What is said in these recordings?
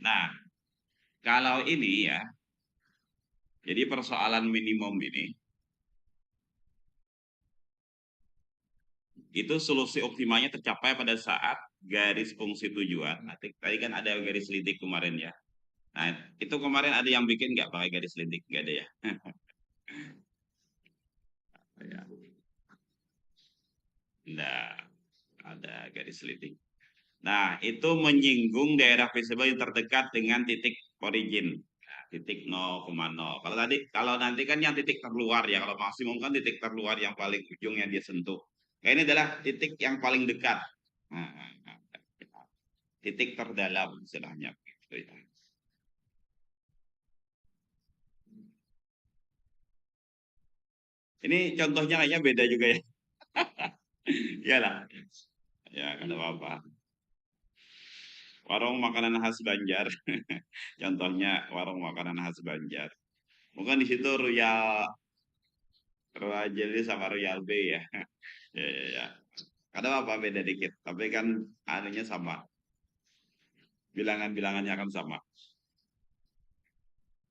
Nah, kalau ini ya, jadi persoalan minimum ini, itu solusi optimalnya tercapai pada saat garis fungsi tujuan. Nah, tadi kan ada garis lidik kemarin ya. Nah, itu kemarin ada yang bikin nggak pakai garis lidik? Nggak ada ya? Ya. Nggak ada garis lidik. Nah, itu menyinggung daerah visible yang terdekat dengan titik origin. Nah, titik 0,0. Kalau nanti kan yang titik terluar ya, kalau maksimum kan titik terluar yang paling ujung yang dia sentuh. Nah, ini adalah titik yang paling dekat. Nah, titik terdalam istilahnya. Gitu ya. Ini contohnya kayaknya beda juga ya. Iyalah. Ya, kan apa-apa. Warung makanan khas Banjar. Contohnya warung makanan khas Banjar. Mungkin di situ Royal Royal Jelly sama Royal B ya. Ya, ya, ya. Kadang apa beda dikit, tapi kan anunya sama. Bilangan-bilangannya akan sama.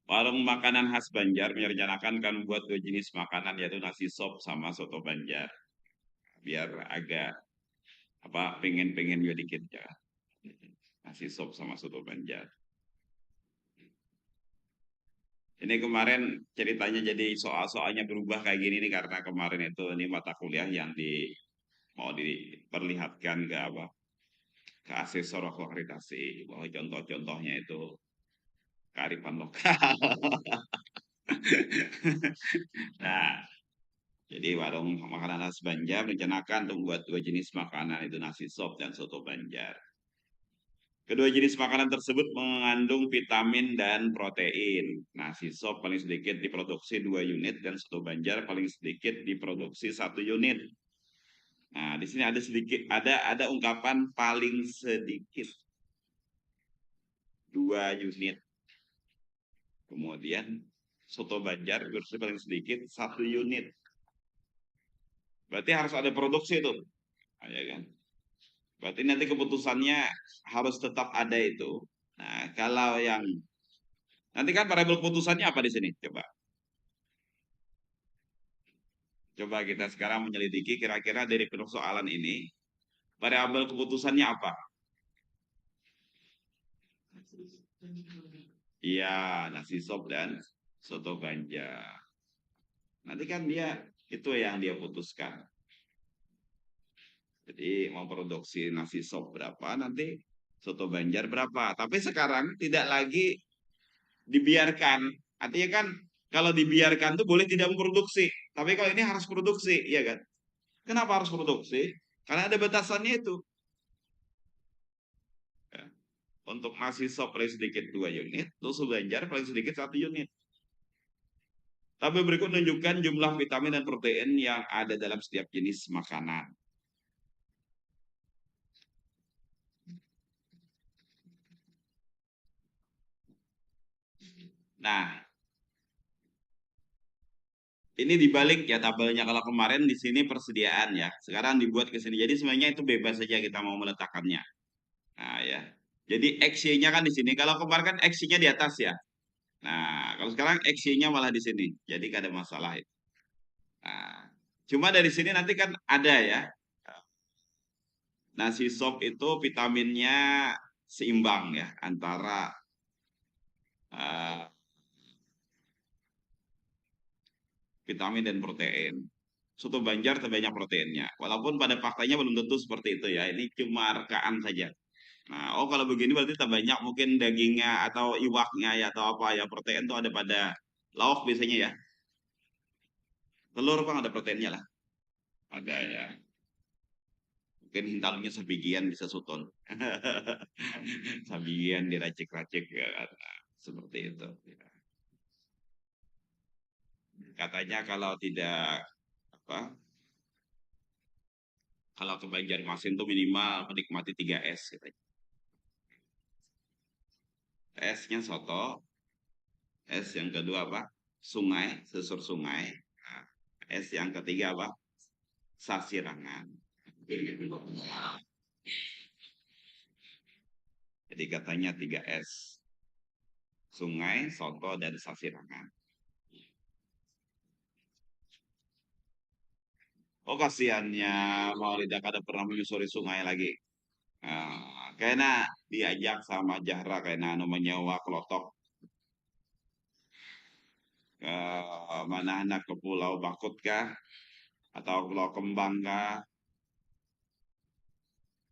Warung makanan khas Banjar merencanakan kan buat dua jenis makanan yaitu nasi sop sama soto Banjar. Biar agak apa pengen-pengen juga dikit ya. Nasi sop sama soto Banjar. Ini kemarin ceritanya jadi soal-soalnya berubah kayak gini nih karena kemarin itu ini mata kuliah yang mau diperlihatkan ke apa ke asesor akreditasi bahwa contoh-contohnya itu kearifan lokal. Nah, jadi warung makanan khas Banjar merencanakan untuk membuat dua jenis makanan itu nasi sop dan soto Banjar. Kedua jenis makanan tersebut mengandung vitamin dan protein. Nasi sop paling sedikit diproduksi 2 unit dan soto Banjar paling sedikit diproduksi 1 unit. Nah, di sini ada sedikit ada ungkapan paling sedikit 2 unit. Kemudian soto Banjar versi paling sedikit 1 unit. Berarti harus ada produksi itu, ya kan? Berarti nanti keputusannya harus tetap ada itu. Nah, kalau yang nanti kan variabel keputusannya apa di sini? Coba kita sekarang menyelidiki kira-kira dari persoalan ini variabel keputusannya apa? Iya, nasi sop dan soto Banjar. Nanti kan dia itu yang dia putuskan. Jadi mau produksi nasi sop berapa, nanti soto Banjar berapa. Tapi sekarang tidak lagi dibiarkan. Artinya kan kalau dibiarkan tuh boleh tidak memproduksi. Tapi kalau ini harus produksi, iya kan? Kenapa harus produksi? Karena ada batasannya itu. Ya. Untuk nasi sop paling sedikit 2 unit, terus Banjar paling sedikit 1 unit. Tapi berikut menunjukkan jumlah vitamin dan protein yang ada dalam setiap jenis makanan. Nah, ini dibalik ya tabelnya. Kalau kemarin di sini persediaan ya, sekarang dibuat ke sini. Jadi sebenarnya itu bebas saja kita mau meletakkannya. Nah ya, jadi XY-nya kan di sini. Kalau kemarin kan XY-nya di atas ya. Nah, kalau sekarang XY-nya malah di sini. Jadi gak ada masalah itu. Nah, cuma dari sini nanti kan ada ya. Nasi sop itu vitaminnya seimbang ya antara uh, vitamin dan protein. Soto Banjar terbanyak proteinnya. Walaupun pada faktanya belum tentu seperti itu ya. Ini cuma rekaan saja. Nah, oh kalau begini berarti terbanyak mungkin dagingnya atau iwaknya ya atau apa ya protein itu ada pada lauk biasanya ya. Telur bang ada proteinnya lah. Ada ya. Mungkin hintalnya sebagian bisa suton. Sebagian diracik-racik ya. Nah, seperti itu. Katanya kalau tidak apa kalau ke Banjarmasin tuh minimal menikmati 3 S katanya. S-nya soto, S yang kedua apa? Sungai, susur sungai. Nah, S yang ketiga apa? Sasirangan. Jadi katanya 3 S. Sungai, Soto, dan Sasirangan. Oh kasihannya Maulida kada pernah menyusuri sungai lagi. Kayaknya diajak sama Jahra kayaknya menyewa kelotok ke mana anak ke Pulau Bakut kah atau Pulau Kembang kah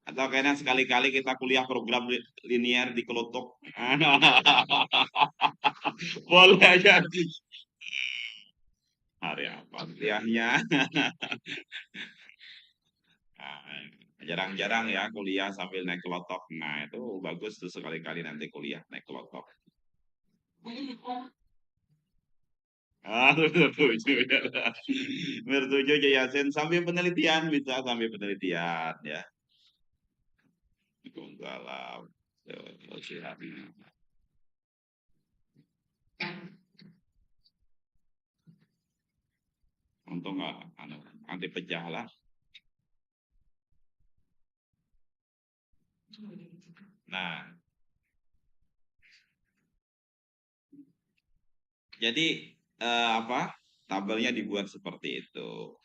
atau kayaknya sekali-kali kita kuliah program linear di Kelotok. Boleh aja. Hari apa kuliahnya? Nah, jarang-jarang ya kuliah sambil naik kelotok. Nah, itu bagus tuh sekali-kali nanti kuliah naik kelotok. Bertuju ya. Bertuju Yasin sambil penelitian bisa sambil penelitian ya. Waalaikumsalam. Siap. Untung nggak anti pecah lah. Nah, jadi apa? Tabelnya dibuat seperti itu.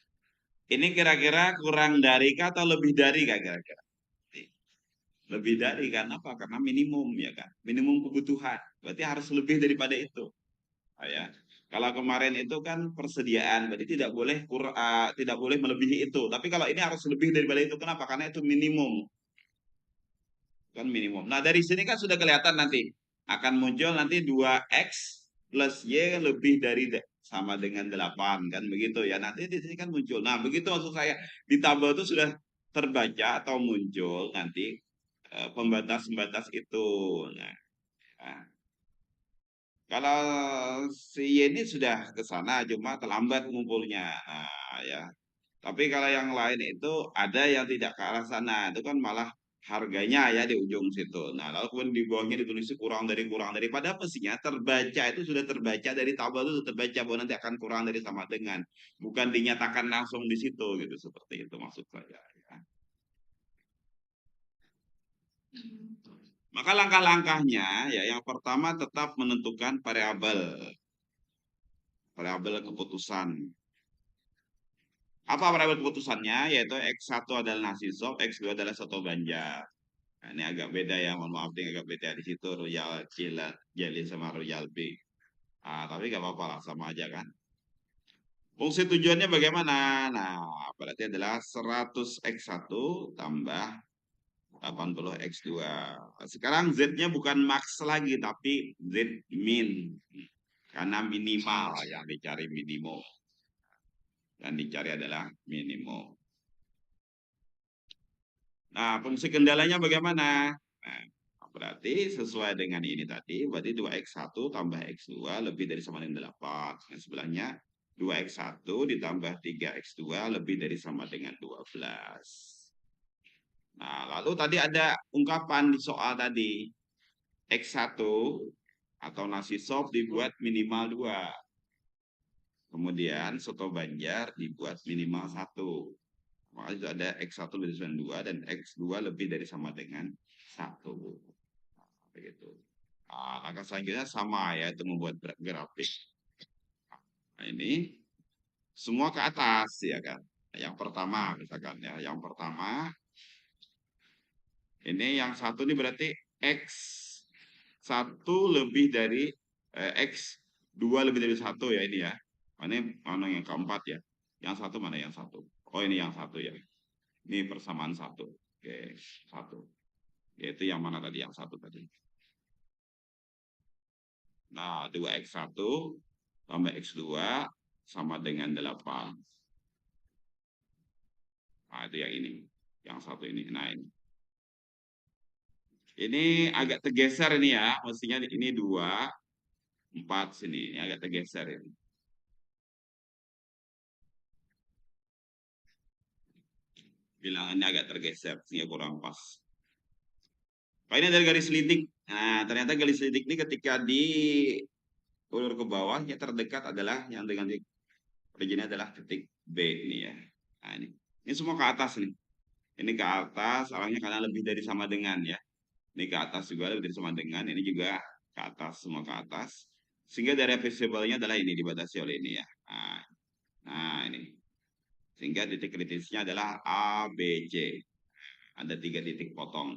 Ini kira-kira kurang dari kah atau lebih dari kah kira-kira? Lebih dari kan apa? Karena minimum ya kan. Minimum kebutuhan. Berarti harus lebih daripada itu. Ya. Kalau kemarin itu kan persediaan, berarti tidak boleh melebihi itu. Tapi kalau ini harus lebih daripada itu. Kenapa? Karena itu minimum. Kan minimum. Nah, dari sini kan sudah kelihatan nanti akan muncul nanti 2x plus y lebih dari sama dengan 8 kan begitu ya. Nanti di sini kan muncul. Nah, begitu maksud saya di tabel itu sudah terbaca atau muncul nanti pembatas-pembatas itu. Nah, nah, kalau si Y ini sudah ke sana cuma terlambat ngumpulnya. Nah, ya. Tapi kalau yang lain itu ada yang tidak ke arah sana, itu kan malah harganya ya di ujung situ. Nah, lalu kemudian di bawahnya ditulis kurang dari. Padahal pastinya terbaca itu sudah terbaca dari tabel itu sudah terbaca bahwa nanti akan kurang dari sama dengan, bukan dinyatakan langsung di situ gitu seperti itu maksud saya. Ya. Maka langkah-langkahnya ya yang pertama tetap menentukan variabel keputusan. Apa variabel keputusannya? Yaitu X1 adalah nasi sop, X2 adalah soto banjar. Nah, ini agak beda ya, mohon maaf ini agak beda di situ Royal Jelly sama Royal Big. Tapi gak apa-apa lah, sama aja kan. Fungsi tujuannya bagaimana? Nah, berarti adalah 100x1 tambah 80x2. Sekarang Z-nya bukan max lagi, tapi Z min. Karena minimal yang dicari minimum. Yang dicari adalah minimum. Nah, fungsi kendalanya bagaimana? Nah, berarti sesuai dengan ini tadi, berarti 2x1 tambah x2 lebih dari sama dengan 8. Yang sebelahnya 2x1 ditambah 3x2 lebih dari sama dengan 12. Nah, lalu tadi ada ungkapan di soal tadi. X1 atau nasi sop dibuat minimal 2. Kemudian soto banjar dibuat minimal 1. Maka itu ada X1 lebih dari 2 dan X2 lebih dari sama dengan 1. Begitu. Langkah selanjutnya sama ya, itu membuat grafik. Nah, ini semua ke atas ya kan. Yang pertama misalkan ya, yang pertama ini yang satu ini berarti X1 lebih dari X2 lebih dari 1 ya ini ya. Ini mana yang keempat ya? Yang satu mana yang satu? Oh ini yang satu ya. Ini persamaan 1. Oke, 1. Yaitu yang mana tadi? Yang satu tadi. Nah, 2x1 tambah x2 sama dengan 8. Nah, itu yang ini. Yang satu ini. Nah, ini. Ini agak tergeser ini ya. Mestinya ini 2, 4 sini. Ini agak tergeser ini. Bilangannya agak tergeser. Sehingga kurang pas. Nah, ini dari garis lidik. Nah, ternyata garis lidik ini ketika diulur ke bawah, yang terdekat adalah yang dengan originnya adalah titik B ini ya. Nah, ini semua ke atas nih. Ini ke atas, arahnya karena lebih dari sama dengan ya. Ini ke atas juga lebih dari sama dengan, ini juga ke atas, semua ke atas. Sehingga daerah visible-nya adalah ini, dibatasi oleh ini ya. Nah ini. Sehingga titik kritisnya adalah A, B, C. Ada 3 titik potong.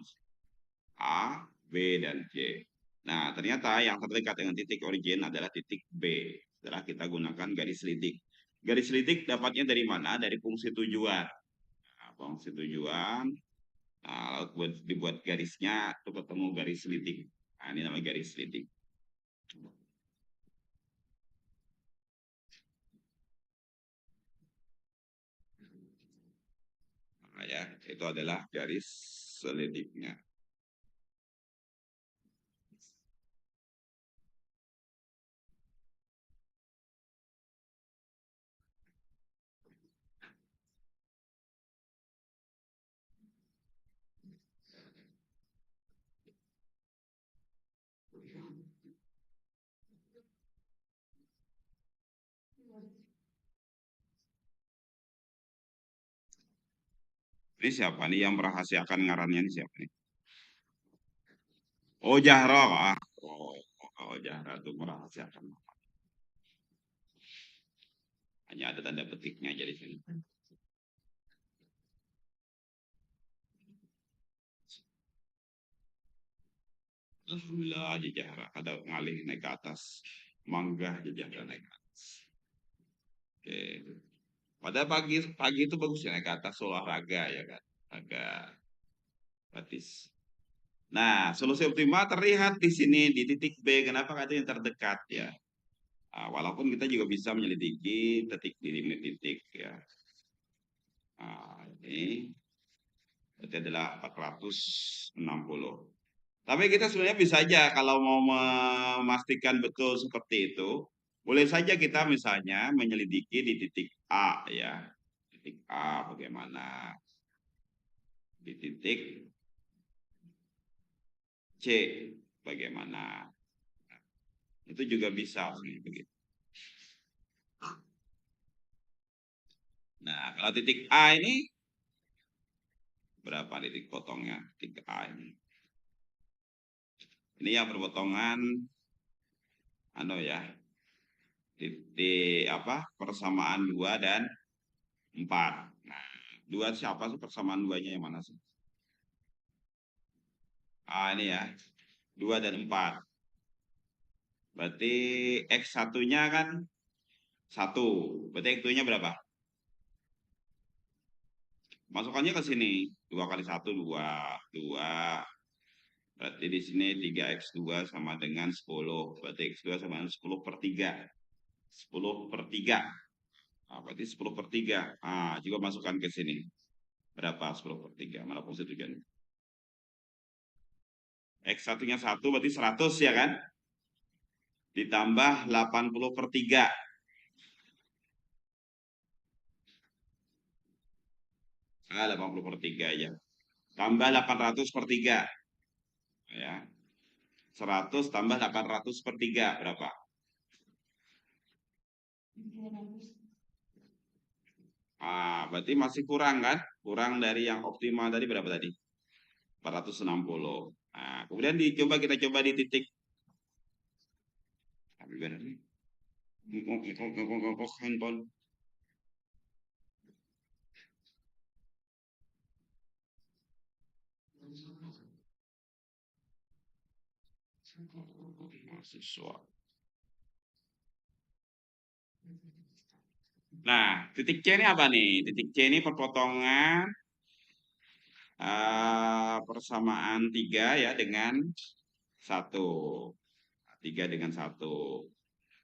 A, B, dan C. Nah, ternyata yang terdekat dengan titik origin adalah titik B. Setelah kita gunakan garis lidik. Garis lidik dapatnya dari mana? Dari fungsi tujuan. Nah, fungsi tujuan. Nah, lalu dibuat garisnya, itu ketemu garis lidik. Nah, ini namanya garis lidik. Nah, ya, itu adalah garis selidiknya. Ini siapa nih yang merahasiakan ngarannya ini siapa nih? Oh, Jahra. Oh, Jahra itu merahasiakan. Hanya ada tanda petiknya aja di sini. Alhamdulillah aja Jahra. Ada ngalih naik ke atas. Mangga aja Jahra naik ke atas. Oke. Pada pagi itu bagus ya naik ke atas olahraga ya kan. Agak gratis. Nah, solusi optimal terlihat di sini di titik B. Kenapa katanya terdekat ya? Nah, walaupun kita juga bisa menyelidiki titik di limit titik ya. Nah, ini berarti adalah 460. Tapi kita sebenarnya bisa aja kalau mau memastikan betul seperti itu, boleh saja kita misalnya menyelidiki di titik A ya. Titik A bagaimana? Di titik C bagaimana? Itu juga bisa begitu. Nah, kalau titik A ini berapa titik potongnya? Titik A ini. Ini yang berpotongan ano ya. Titik apa? Persamaan 2 dan 4. Nah, 2 siapa sih persamaan 2-nya yang mana sih? Ini ya. 2 dan 4. Berarti X satunya kan 1. Berarti X 2-nya berapa? Masukannya ke sini. 2 kali 1, 2. 2. Berarti di sini 3x2 sama dengan 10. Berarti x2 sama dengan 10 per 3. 10 per 3. Nah, berarti 10 per 3. Juga masukkan ke sini. Berapa 10 per 3? Mana fungsi tujuan? X satunya 1 berarti 100 ya kan? Ditambah 80 per 3. 80 per 3 ya. Tambah 800 per 3. Ya. 100 tambah 800 per 3 berapa? Berarti masih kurang kan? Kurang dari yang optimal tadi berapa tadi? 460. Nah, kemudian kita coba di titik handphone. Mahasiswa. Nah, titik C ini apa nih? Titik C ini perpotongan persamaan 3 ya dengan 1. 3 dengan 1.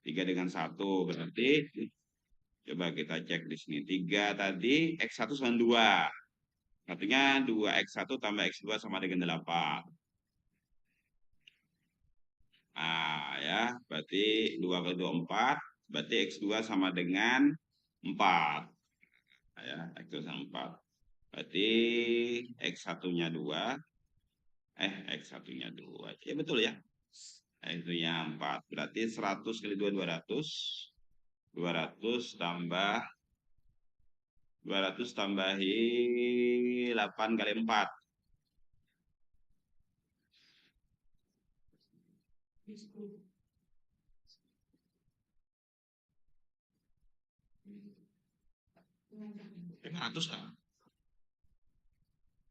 3 dengan 1 berarti coba kita cek di sini. 3 tadi X1 sama 2. Artinya 2x1 tambah x2 sama dengan 8. Ya, berarti 2 kali 2 4. Berarti x2 sama dengan 4. Ya, x2 sama 4. Berarti x1-nya 2. X1-nya 2. Ya betul ya. X2-nya 4. Berarti 100 kali 2, 200. 200 tambah 200 tambahi 8 kali 4. 500 kan?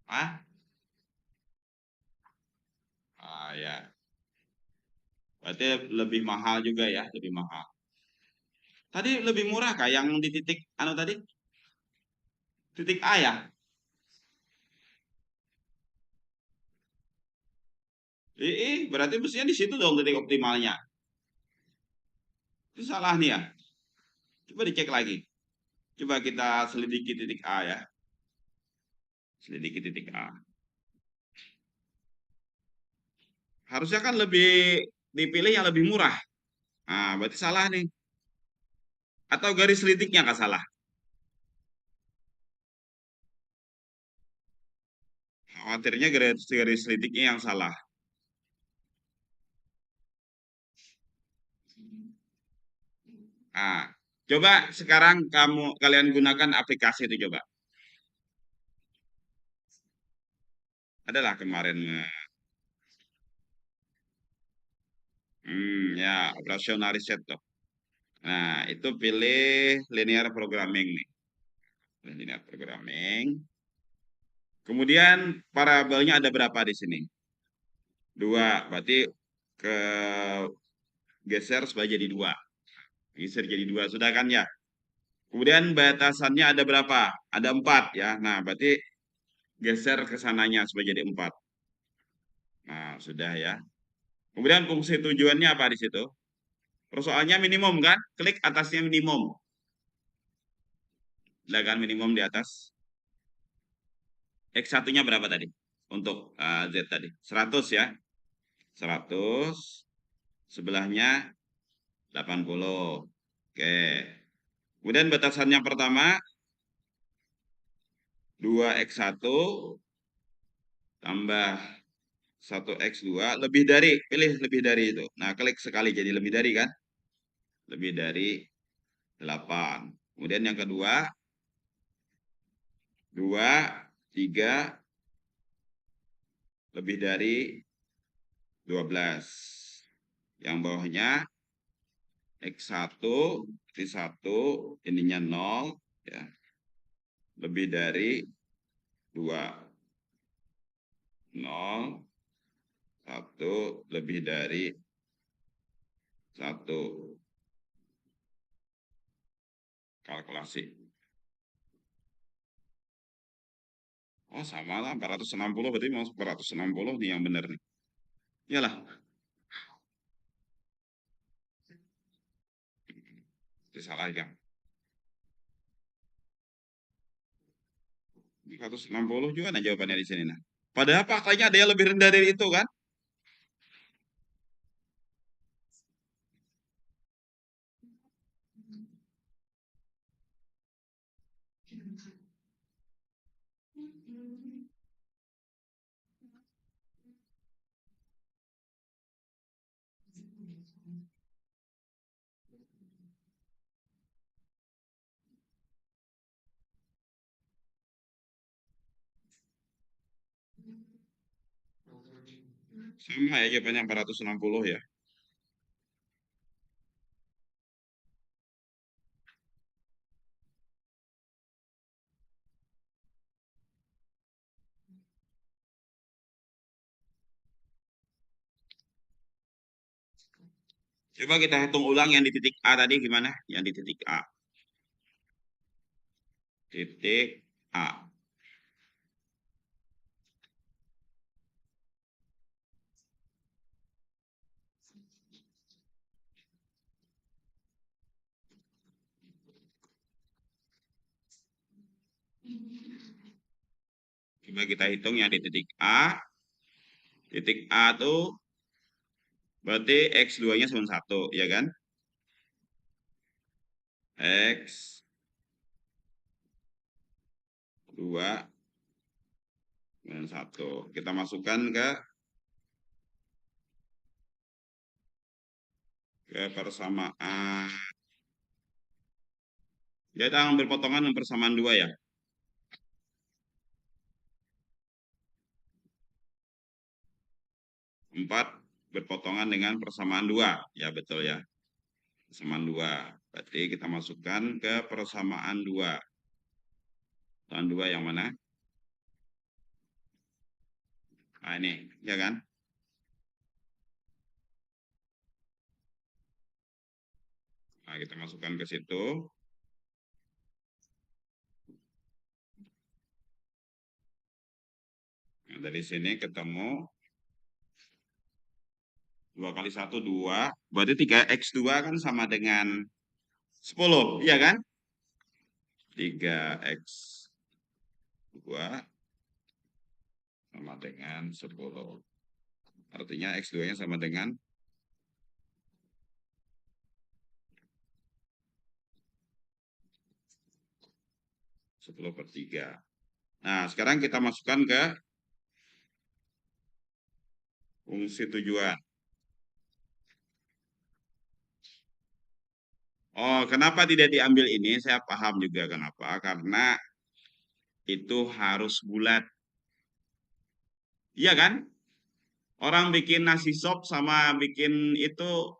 Ah? Ah ya. Berarti lebih mahal juga ya, lebih mahal. Tadi lebih murah kah yang di titik anu tadi? Titik A ya? Berarti mestinya di situ dong titik optimalnya. Itu salah nih ya. Coba dicek lagi. Coba kita selidiki titik A ya. Selidiki titik A. Harusnya kan lebih dipilih yang lebih murah. Nah, berarti salah nih. Atau garis litiknya nggak salah? Khawatirnya garis litiknya yang salah. Nah, coba sekarang kalian gunakan aplikasi itu coba. Adalah kemarin. Ya, operasional riset tuh. Nah, itu pilih linear programming nih. Linear programming. Kemudian parabelnya ada berapa di sini? Dua, berarti ke geser supaya jadi dua. Geser jadi dua, sudah kan ya? Kemudian batasannya ada berapa? Ada empat ya. Nah, berarti geser ke sananya supaya jadi empat. Nah, sudah ya. Kemudian fungsi tujuannya apa di situ? Persoalannya minimum kan? Klik atasnya minimum. Udah kan minimum di atas. X1-nya berapa tadi? Untuk Z tadi. 100 ya. 100. Sebelahnya 80. Oke. Kemudian batasan yang pertama 2x1 tambah 1x2 lebih dari, pilih lebih dari itu. Nah, klik sekali jadi lebih dari kan? Lebih dari 8. Kemudian yang kedua 2, 3 lebih dari 12. Yang bawahnya X1 T1 ininya 0 ya. Lebih dari 2. 0 1 lebih dari 1. Kalkulasi. Oh, sama lah 460 berarti mau 460 nih yang benar nih. Iyalah, itu salah ya. 460 juga nah jawabannya di sini nah. Padahal faktanya ada yang lebih rendah dari itu kan? Sama ya jawabannya 460 ya. Coba kita hitung ulang yang di titik A tadi gimana? Yang di titik A. Titik A. Coba kita hitung yang di titik A. Titik A tuh berarti X2-nya sama 1, ya kan? X 2 dan 1. Kita masukkan ke persamaan. Dia kita ambil potongan persamaan 2 ya. 4 berpotongan dengan persamaan 2. Ya, betul ya. Persamaan 2. Berarti kita masukkan ke persamaan 2. Persamaan 2 yang mana? Nah, ini, ya kan? Nah, kita masukkan ke situ. Nah, dari sini ketemu 2 kali 1, 2. Berarti 3x2 kan sama dengan 10, iya kan? 3x2 sama dengan 10. Artinya x2-nya sama dengan 10/3. Nah, sekarang kita masukkan ke fungsi tujuan. Oh, kenapa tidak diambil ini? Saya paham juga kenapa. Karena itu harus bulat. Iya kan? Orang bikin nasi sop sama bikin itu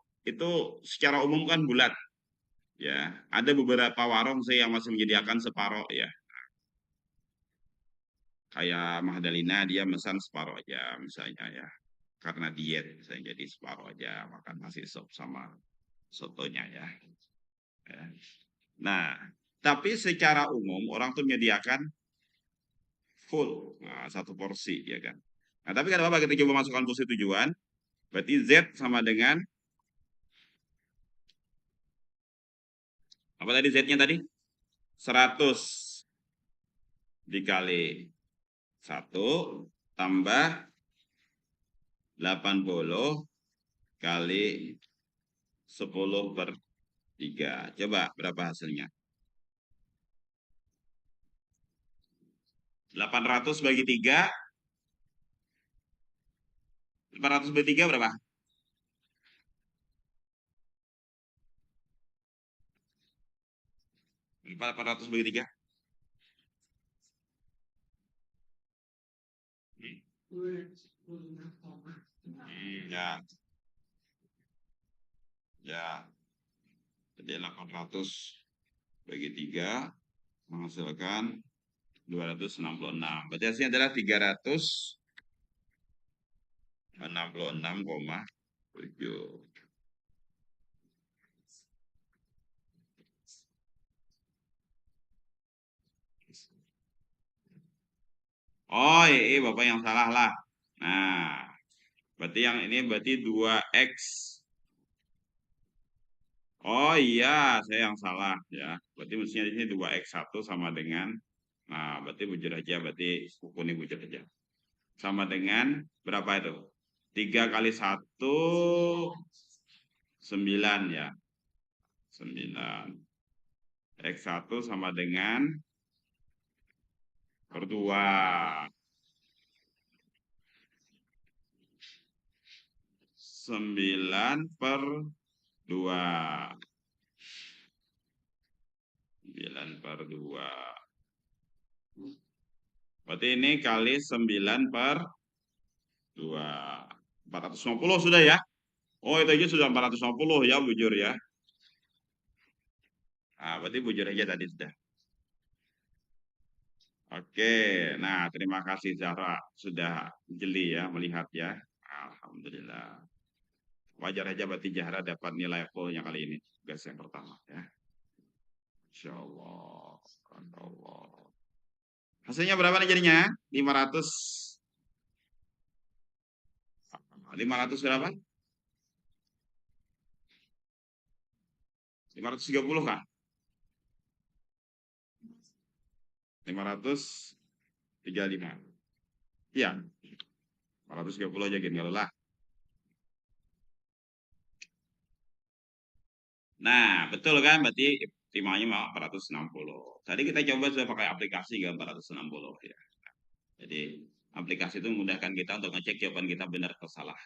secara umum kan bulat. Ya, ada beberapa warung sih yang masih menyediakan separoh ya. Kayak Mahdalina dia pesan separoh aja misalnya ya. Karena diet saya jadi separoh aja makan nasi sop sama sotonya ya. Ya. Nah, tapi secara umum orang tuh menyediakan full, nah, satu porsi ya kan. Nah, tapi kan apa kita coba masukkan fungsi tujuan, berarti Z sama dengan apa tadi Z-nya tadi? 100 dikali 1 tambah 80 kali 10/3. Coba berapa hasilnya? 800 bagi 3. 800 bagi 3 berapa? 800 bagi 3. Ya, ya. Jadi 800 bagi 3 menghasilkan 266. Berarti hasilnya adalah 366,7. Oh, iya, Bapak yang salah lah. Nah, berarti yang ini berarti 2x. Oh iya, saya yang salah ya. Berarti mestinya di sini 2x1 sama dengan, nah berarti bujur aja, berarti buku ini bujur aja. Sama dengan berapa itu? 3 kali 1, 9 ya. 9. X1 sama dengan per 2. 9/2. 9/2. Berarti ini kali 9/2. 450 sudah ya? Oh, itu aja sudah 450 ya, bujur ya. Nah, berarti bujur aja tadi sudah. Oke, nah terima kasih Zahra sudah jeli ya melihat ya. Alhamdulillah. Wajar aja berarti Zahra dapat nilai fullnya kali ini. Tugas yang pertama ya. Insya Allah. Insya Allah. Hasilnya berapa nih jadinya? 500. 500 berapa? 530 kah? 535. Iya. 430 aja gini kalau lah. Nah, betul kan? Berarti timahnya 460. Tadi kita coba sudah pakai aplikasi kan 460 ya. Jadi aplikasi itu memudahkan kita untuk ngecek jawaban kita benar atau salah.